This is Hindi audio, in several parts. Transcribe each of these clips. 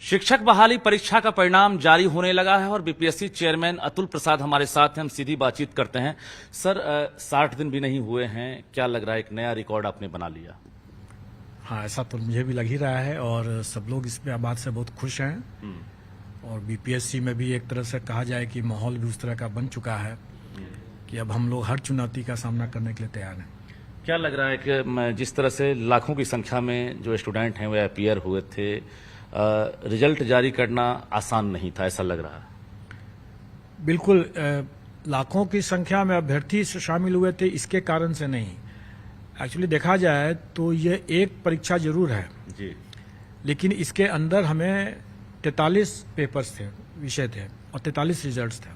शिक्षक बहाली परीक्षा का परिणाम जारी होने लगा है और बीपीएससी चेयरमैन अतुल प्रसाद हमारे साथ हैं। हम सीधी बातचीत करते हैं। सर, 60 दिन भी नहीं हुए हैं, क्या लग रहा है एक नया रिकॉर्ड आपने बना लिया? हाँ, ऐसा तो मुझे भी लग ही रहा है और सब लोग इस बात से बहुत खुश हैं। और बीपीएससी में भी एक तरह से कहा जाए कि माहौल भी उस तरह का बन चुका है कि अब हम लोग हर चुनौती का सामना करने के लिए तैयार हैं। क्या लग रहा है कि जिस तरह से लाखों की संख्या में जो स्टूडेंट हैं वे अपीयर हुए थे, रिजल्ट जारी करना आसान नहीं था, ऐसा लग रहा है? बिल्कुल, लाखों की संख्या में अभ्यर्थी शामिल हुए थे इसके कारण से नहीं। एक्चुअली देखा जाए तो ये एक परीक्षा जरूर है जी, लेकिन इसके अंदर हमें 43 पेपर्स थे, विषय थे और 43 रिजल्ट्स थे।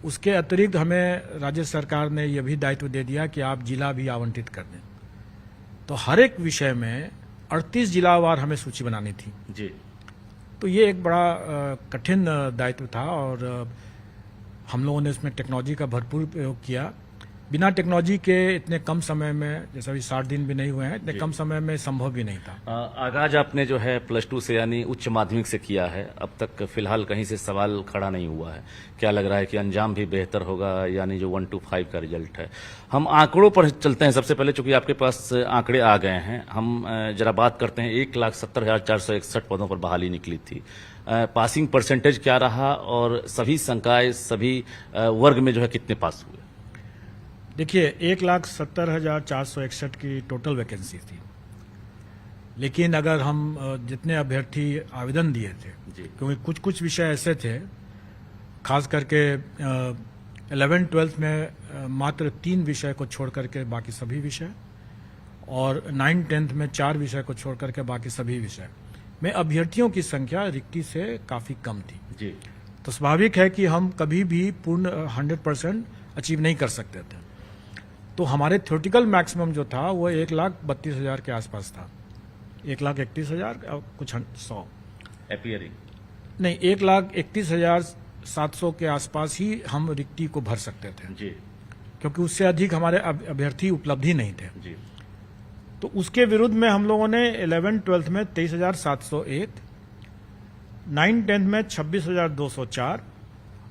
उसके अतिरिक्त हमें राज्य सरकार ने यह भी दायित्व दे दिया कि आप जिला भी आवंटित कर दें। तो हर एक विषय में 38 जिलावार हमें सूची बनानी थी जी। तो ये एक बड़ा कठिन दायित्व था और हम लोगों ने इसमें टेक्नोलॉजी का भरपूर प्रयोग किया। बिना टेक्नोलॉजी के इतने कम समय में, जैसा भी 60 दिन भी नहीं हुए हैं, इतने कम समय में संभव भी नहीं था। आगाज आपने जो है +2 से यानी उच्च माध्यमिक से किया है, अब तक फिलहाल कहीं से सवाल खड़ा नहीं हुआ है। क्या लग रहा है कि अंजाम भी बेहतर होगा, यानी जो 1 to 5 का रिजल्ट है? हम आंकड़ों पर चलते हैं सबसे पहले, चूंकि आपके पास आंकड़े आ गए हैं। हम जरा बात करते हैं। 1,70,461 पदों पर बहाली निकली थी। पासिंग परसेंटेज क्या रहा और सभी संकाय, सभी वर्ग में जो है कितने पास हुए? देखिए, 1,70,461 की टोटल वैकेंसी थी, लेकिन अगर हम जितने अभ्यर्थी आवेदन दिए थे, क्योंकि कुछ कुछ विषय ऐसे थे, खास करके 11th-12th में मात्र 3 विषय को छोड़ करके बाकी सभी विषय, और 9th-10th में 4 विषय को छोड़ करके बाकी सभी विषय में अभ्यर्थियों की संख्या रिक्ति से काफी कम थी जी। तो स्वाभाविक है कि हम कभी भी पूर्ण 100% अचीव नहीं कर सकते थे। तो हमारे थ्योरेटिकल मैक्सिमम जो था वो 1,32,000 के आसपास था। 1,31,000 कुछ 100 अपीयरिंग नहीं, 1,31,700 के आसपास ही हम रिक्ति को भर सकते थे जी, क्योंकि उससे अधिक हमारे अभ्यर्थी उपलब्ध ही नहीं थे जी। तो उसके विरुद्ध में हम लोगों ने 11th-12th में 23,701, 9th-10th में 26,204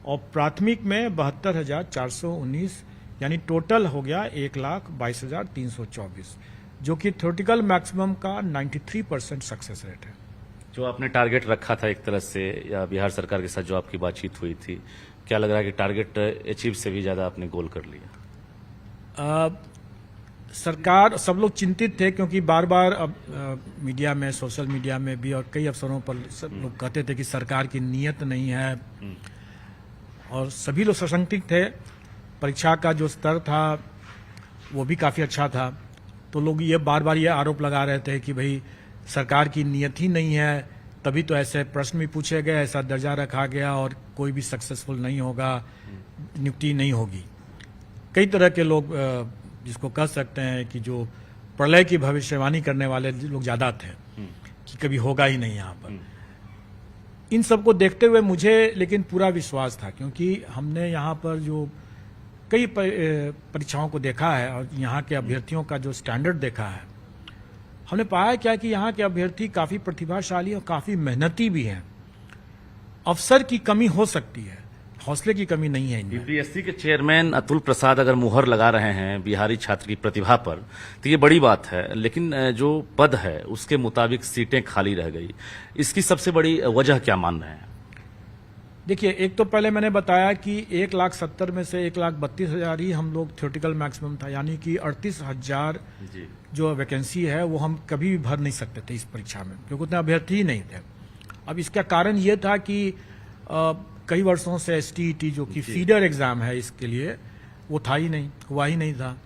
और प्राथमिक में 72,419, यानी टोटल हो गया 1,22,324, जो कि थ्योरेटिकल मैक्सिमम का 93% सक्सेस रेट है। जो आपने टारगेट रखा था एक तरह से, या बिहार सरकार के साथ जो आपकी बातचीत हुई थी, क्या लग रहा है कि टारगेट अचीव से भी ज्यादा आपने गोल कर लिया? सरकार, सब लोग चिंतित थे क्योंकि बार बार मीडिया में, सोशल मीडिया में भी और कई अवसरों पर सब लोग कहते थे कि सरकार की नीयत नहीं है और सभी लोग सशंकित थे। परीक्षा का जो स्तर था वो भी काफी अच्छा था, तो लोग ये बार बार ये आरोप लगा रहे थे कि भाई सरकार की नीयत ही नहीं है, तभी तो ऐसे प्रश्न भी पूछे गए, ऐसा दर्जा रखा गया और कोई भी सक्सेसफुल नहीं होगा, नियुक्ति नहीं होगी। कई तरह के लोग, जिसको कह सकते हैं कि जो प्रलय की भविष्यवाणी करने वाले लोग ज्यादा थे कि कभी होगा ही नहीं यहाँ पर। इन सबको देखते हुए मुझे लेकिन पूरा विश्वास था, क्योंकि हमने यहाँ पर जो कई परीक्षाओं को देखा है और यहाँ के अभ्यर्थियों का जो स्टैंडर्ड देखा है, हमने पाया क्या कि यहाँ के अभ्यर्थी काफी प्रतिभाशाली और काफी मेहनती भी हैं। अवसर की कमी हो सकती है, हौसले की कमी नहीं है इनमें। बीपीएससी के चेयरमैन अतुल प्रसाद अगर मुहर लगा रहे हैं बिहारी छात्र की प्रतिभा पर, तो ये बड़ी बात है, लेकिन जो पद है उसके मुताबिक सीटें खाली रह गई, इसकी सबसे बड़ी वजह क्या मान रहे हैं? देखिए, एक तो पहले मैंने बताया कि 1,70,000 में से 1,32,000 ही हम लोग थ्योरेटिकल मैक्सिमम था, यानी कि 38,000 जो वैकेंसी है वो हम कभी भी भर नहीं सकते थे इस परीक्षा में, क्योंकि उतने अभ्यर्थी ही नहीं थे। अब इसका कारण ये था कि कई वर्षों से STET जो कि फीडर एग्जाम है इसके लिए, वो था ही नहीं, हुआ ही नहीं था,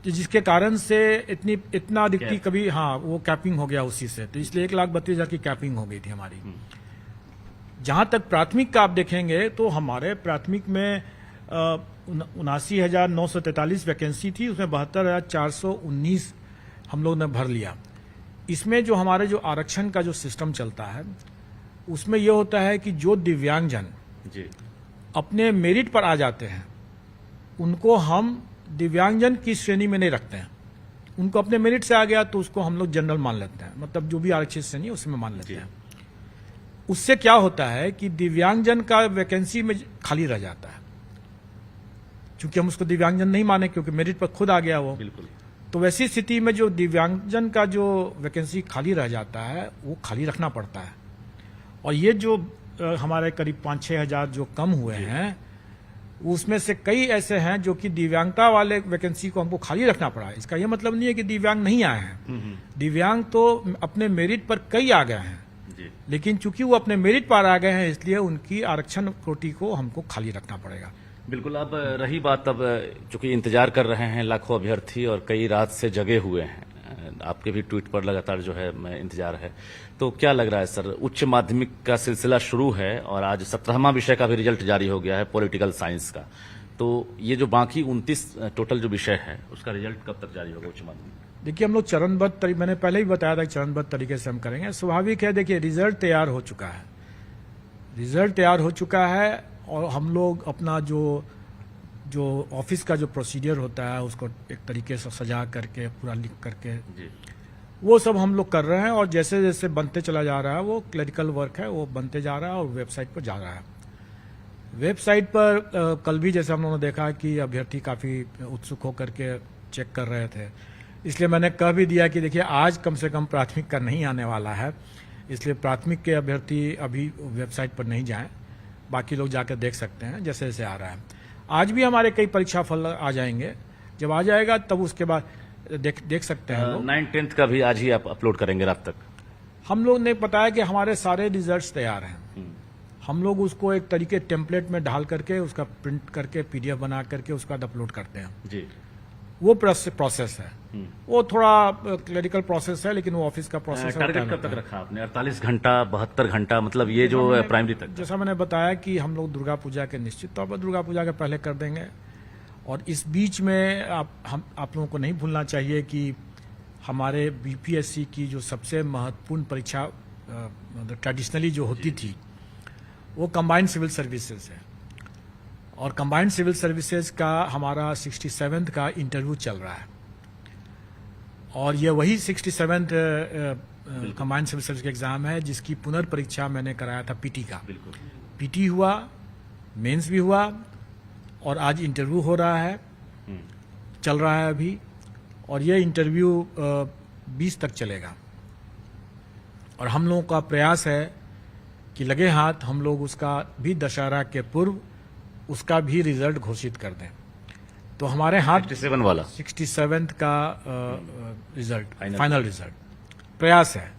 तो जिसके कारण से इतना रिक्ति कभी, हाँ, वो कैपिंग हो गया उसी से, तो इसलिए 1,32,000 की कैपिंग हो गई थी हमारी। जहां तक प्राथमिक का आप देखेंगे तो हमारे प्राथमिक में 79,943 वैकेंसी थी, उसमें 72,419 हम लोग ने भर लिया। इसमें जो हमारे जो आरक्षण का जो सिस्टम चलता है उसमें यह होता है कि जो दिव्यांगजन अपने मेरिट पर आ जाते हैं उनको हम दिव्यांगजन की श्रेणी में नहीं रखते हैं। उनको अपने मेरिट से आ गया तो उसको हम लोग जनरल मान लेते हैं, मतलब जो भी आरक्षित श्रेणी है उसमें मान लेते हैं। उससे क्या होता है कि दिव्यांगजन का वैकेंसी में खाली रह जाता है, क्योंकि हम उसको दिव्यांगजन नहीं माने क्योंकि मेरिट पर खुद आ गया वो। बिल्कुल। तो वैसी स्थिति में जो दिव्यांगजन का जो वैकेंसी खाली रह जाता है वो खाली रखना पड़ता है। और ये जो हमारे करीब 5-6 हजार जो कम हुए हैं, उसमें से कई ऐसे हैं जो कि दिव्यांगता वाले वैकेंसी को हमको खाली रखना पड़ा है। इसका ये मतलब नहीं है कि दिव्यांग नहीं आए हैं, दिव्यांग तो अपने मेरिट पर कई आ गए हैं, लेकिन चूंकि वो अपने मेरिट पर आ गए हैं इसलिए उनकी आरक्षण कोटि को हमको खाली रखना पड़ेगा। बिल्कुल। अब रही बात, अब चूंकि इंतजार कर रहे हैं लाखों अभ्यर्थी और कई रात से जगे हुए हैं, आपके भी ट्वीट पर लगातार जो है इंतजार है, तो क्या लग रहा है सर, उच्च माध्यमिक का सिलसिला शुरू है और आज 17वां विषय का भी रिजल्ट जारी हो गया है पॉलिटिकल साइंस का, तो ये जो बाकी 29 टोटल जो विषय है उसका रिजल्ट कब तक जारी होगा उच्च माध्यमिक? देखिए हम लोग चरणबद्ध, मैंने पहले ही बताया था कि चरणबद्ध तरीके से हम करेंगे। स्वाभाविक है, देखिए रिजल्ट तैयार हो चुका है, रिजल्ट तैयार हो चुका है और हम लोग अपना जो ऑफिस का जो प्रोसीजर होता है उसको एक तरीके से सजा करके पूरा लिख करके वो सब हम लोग कर रहे हैं। और जैसे जैसे बनते चला जा रहा है वो क्लरिकल वर्क है, वो बनते जा रहा है और वेबसाइट पर जा रहा है। वेबसाइट पर कल भी जैसे हम लोगों ने देखा कि अभ्यर्थी काफ़ी उत्सुक होकर के चेक कर रहे थे, इसलिए मैंने कह भी दिया कि देखिए आज कम से कम प्राथमिक का नहीं आने वाला है, इसलिए प्राथमिक के अभ्यर्थी अभी वेबसाइट पर नहीं जाएं, बाकी लोग जाकर देख सकते हैं जैसे जैसे आ रहा है। आज भी हमारे कई परीक्षा फल आ जाएंगे, जब आ जाएगा तब उसके बाद देख सकते हैं लोग। 9-10 का भी आज ही आप अपलोड करेंगे रात तक? हम लोग ने बताया कि हमारे सारे रिजल्ट्स तैयार हैं, हम लोग उसको एक तरीके टेम्पलेट में डाल करके उसका प्रिंट करके PDF बना करके उसका अपलोड करते हैं जी। वो प्रोसेस है, वो थोड़ा क्लरिकल प्रोसेस है लेकिन वो ऑफिस का प्रोसेस है। टारगेट कब तक रखा आपने? 48 घंटा, 72 घंटा, मतलब ये जो प्राइमरी तक? जैसा मैंने बताया कि हम लोग दुर्गा पूजा के निश्चित तौर पर दुर्गा पूजा के पहले कर देंगे। और इस बीच में आप लोगों को नहीं भूलना चाहिए कि हमारे BPSC की जो सबसे महत्वपूर्ण परीक्षा ट्रेडिशनली जो होती थी वो कंबाइंड सिविल सर्विसेज है, और कंबाइंड सिविल सर्विसेज का हमारा 67th का इंटरव्यू चल रहा है। और ये वही 67th कंबाइंड सिविल सर्विस का एग्जाम है जिसकी पुनर्परीक्षा मैंने कराया था PT का। PT हुआ, मेंस भी हुआ और आज इंटरव्यू हो रहा है, चल रहा है अभी, और ये इंटरव्यू 20 तक चलेगा। और हम लोगों का प्रयास है कि लगे हाथ हम लोग उसका भी दशहरा के पूर्व उसका भी रिजल्ट घोषित कर दें। तो हमारे हाथ 67 वाला 67th का रिजल्ट, फाइनल रिजल्ट प्रयास है,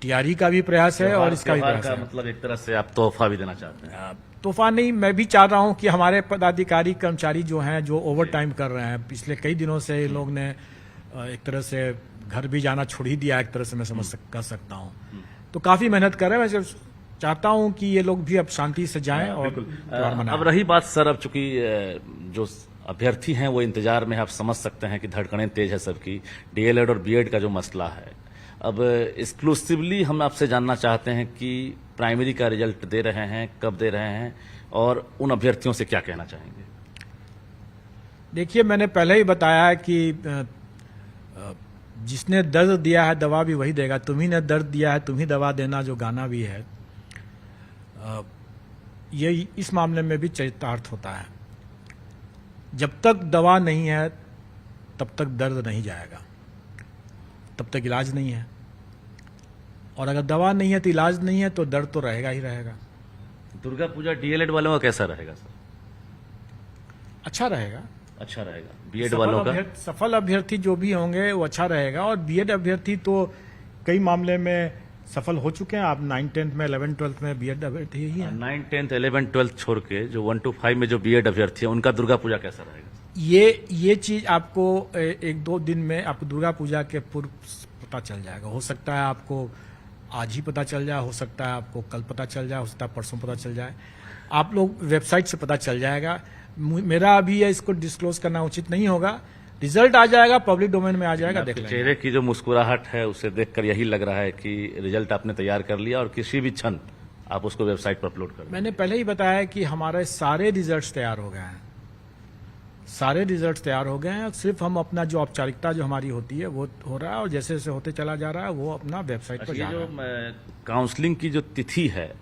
TRE का भी प्रयास है और इसका भी प्रयास है। मतलब एक तरह से आप तोहफा भी देना चाहते हैं? तोहफा नहीं, मैं भी चाह रहा हूं कि हमारे पदाधिकारी कर्मचारी जो हैं जो ओवर टाइम कर रहे हैं, पिछले कई दिनों से इन लोग ने एक तरह से घर भी जाना छोड़ ही दिया, एक तरह से मैं कर सकता हूं, तो काफी मेहनत कर रहे हैं। मैं चाहता हूं कि ये लोग भी अब शांति से जाएं और त्योहार मनाएं। अब रही बात सर, अब चूंकि जो अभ्यर्थी हैं वो इंतजार में, आप समझ सकते हैं कि धड़कनें तेज है सबकी। DLED और B.Ed का जो मसला है, अब एक्सक्लूसिवली हम आपसे जानना चाहते हैं कि प्राइमरी का रिजल्ट दे रहे हैं, कब दे रहे हैं, और उन अभ्यर्थियों से क्या कहना चाहेंगे? देखिए मैंने पहले ही बताया कि जिसने दर्द दिया है दवा भी वही देगा, तुम्ही ने दर्द दिया है तुम ही दवा देना, जो गाना भी है, ये इस मामले में भी चरितार्थ होता है। जब तक दवा नहीं है तब तक दर्द नहीं जाएगा, तब तक इलाज नहीं है, और अगर दवा नहीं है तो इलाज नहीं है तो दर्द तो रहेगा ही रहेगा। दुर्गा पूजा DLED वालों का कैसा रहेगा सर? अच्छा रहेगा, अच्छा रहेगा। B.Ed वालों का सफल अभ्यर्थी जो भी होंगे वो अच्छा रहेगा। और B.Ed अभ्यर्थी तो कई मामले में सफल हो चुके हैं। आप 9-10 में 11-12 में B.Ed अभ्यर्थी ही हैं। 9-10 11-12 छोड़ के जो 1-5 में जो B.Ed अभ्यर्थी है उनका दुर्गा पूजा कैसा रहेगा? ये चीज आपको 1-2 दिन में आपको दुर्गा पूजा के पूर्व पता चल जाएगा। हो सकता है आपको आज ही पता चल जाए, हो सकता है आपको कल पता चल जाए, हो सकता है परसों पता चल जाए। आप लोग वेबसाइट से पता चल जाएगा। मेरा अभी इसको डिस्क्लोज करना उचित नहीं होगा। रिजल्ट आ जाएगा, पब्लिक डोमेन में आ जाएगा, देख लेंगे। चेहरे की जो मुस्कुराहट है उसे देखकर यही लग रहा है कि रिजल्ट आपने तैयार कर लिया और किसी भी क्षण आप उसको वेबसाइट पर अपलोड कर दें। मैंने पहले ही बताया कि हमारे सारे रिजल्ट्स तैयार हो गए हैं, सारे रिजल्ट्स तैयार हो गए हैं। सिर्फ हम अपना जो औपचारिकता जो हमारी होती है वो हो रहा है, और जैसे जैसे होते चला जा रहा है वो अपना वेबसाइट पर जा रहा है। काउंसलिंग की जो तिथि है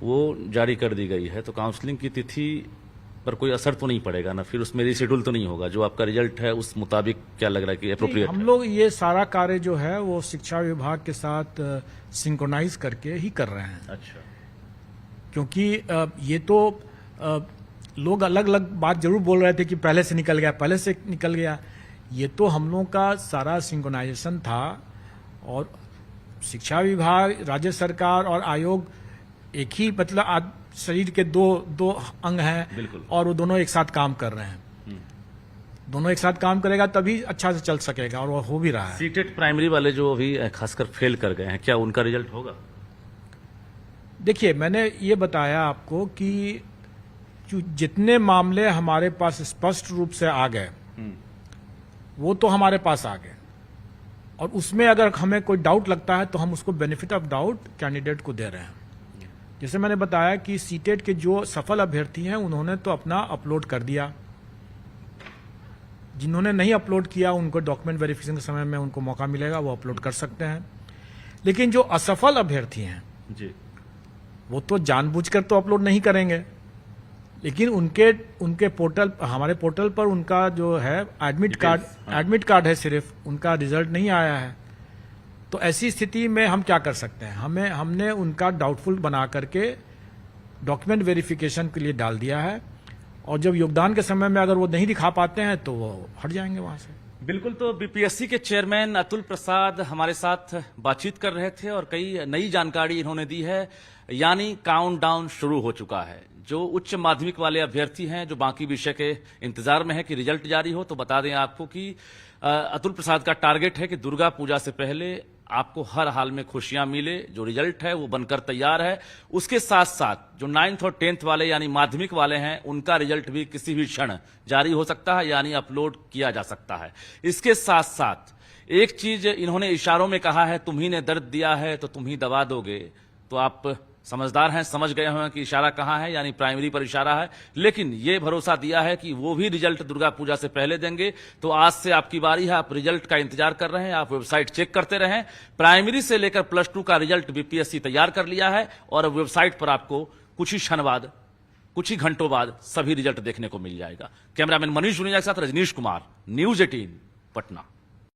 वो जारी कर दी गई है, तो काउंसलिंग की तिथि पर कोई असर तो नहीं पड़ेगा ना, फिर उसमें रिशेड्यूल तो नहीं होगा, जो आपका रिजल्ट है उस मुताबिक क्या लग रहा है कि अप्रोप्रिएट हम लोग ये सारा कार्य जो है वो शिक्षा विभाग के साथ सिंक्रोनाइज करके ही कर रहे हैं। अच्छा, क्योंकि ये तो लोग अलग अलग बात जरूर बोल रहे थे कि पहले से निकल गया। ये तो हम लोगों का सारा सिंक्रोनाइजेशन था, और शिक्षा विभाग, राज्य सरकार और आयोग एक ही मतलब शरीर के दो अंग हैं, बिल्कुल। और वो दोनों एक साथ काम कर रहे हैं। दोनों एक साथ काम करेगा तभी अच्छा से चल सकेगा, और वो हो भी रहा है। सीटेट प्राइमरी वाले जो अभी खासकर फेल कर गए हैं, क्या उनका रिजल्ट होगा? देखिए, मैंने ये बताया आपको कि जितने मामले हमारे पास स्पष्ट रूप से आ गए वो तो हमारे पास आ गए, और उसमें अगर हमें कोई डाउट लगता है तो हम उसको बेनिफिट ऑफ डाउट कैंडिडेट को दे रहे हैं। जैसे मैंने बताया कि सीटेट के जो सफल अभ्यर्थी हैं उन्होंने तो अपना अपलोड कर दिया, जिन्होंने नहीं अपलोड किया उनको डॉक्यूमेंट वेरिफिकेशन के समय में उनको मौका मिलेगा, वो अपलोड कर सकते हैं। लेकिन जो असफल अभ्यर्थी हैं जी, वो तो जानबूझकर तो अपलोड नहीं करेंगे, लेकिन उनके पोर्टल, हमारे पोर्टल पर उनका जो है एडमिट कार्ड है, सिर्फ उनका रिजल्ट नहीं आया है। तो ऐसी स्थिति में हम क्या कर सकते हैं? हमने उनका डाउटफुल बना करके डॉक्यूमेंट वेरिफिकेशन के लिए डाल दिया है, और जब योगदान के समय में अगर वो नहीं दिखा पाते हैं तो वो हट जाएंगे वहां से। बिल्कुल। तो बीपीएससी के चेयरमैन अतुल प्रसाद हमारे साथ बातचीत कर रहे थे और कई नई जानकारी इन्होंने दी है। यानी काउंटडाउन शुरू हो चुका है। जो उच्च माध्यमिक वाले अभ्यर्थी हैं, जो बाकी विषय के इंतजार में है कि रिजल्ट जारी हो, तो बता दें आपको कि अतुल प्रसाद का टारगेट है कि दुर्गा पूजा से पहले आपको हर हाल में खुशियां मिले। जो रिजल्ट है वो बनकर तैयार है। उसके साथ साथ जो 9th और 10th वाले यानी माध्यमिक वाले हैं, उनका रिजल्ट भी किसी भी क्षण जारी हो सकता है, यानी अपलोड किया जा सकता है। इसके साथ साथ एक चीज इन्होंने इशारों में कहा है, तुम्ही ने दर्द दिया है तो तुम ही दवा दोगे। तो आप समझदार हैं, समझ गए होंगे कि इशारा कहाँ है, यानी प्राइमरी पर इशारा है। लेकिन ये भरोसा दिया है कि वो भी रिजल्ट दुर्गा पूजा से पहले देंगे। तो आज से आपकी बारी है, आप रिजल्ट का इंतजार कर रहे हैं, आप वेबसाइट चेक करते रहें। प्राइमरी से लेकर +2 का रिजल्ट बीपीएससी तैयार कर लिया है, और वेबसाइट पर आपको कुछ ही क्षण बाद, कुछ ही घंटों बाद सभी रिजल्ट देखने को मिल जाएगा। कैमरामैन मनीष जुनेजा के साथ रजनीश कुमार, न्यूज़ 18 पटना।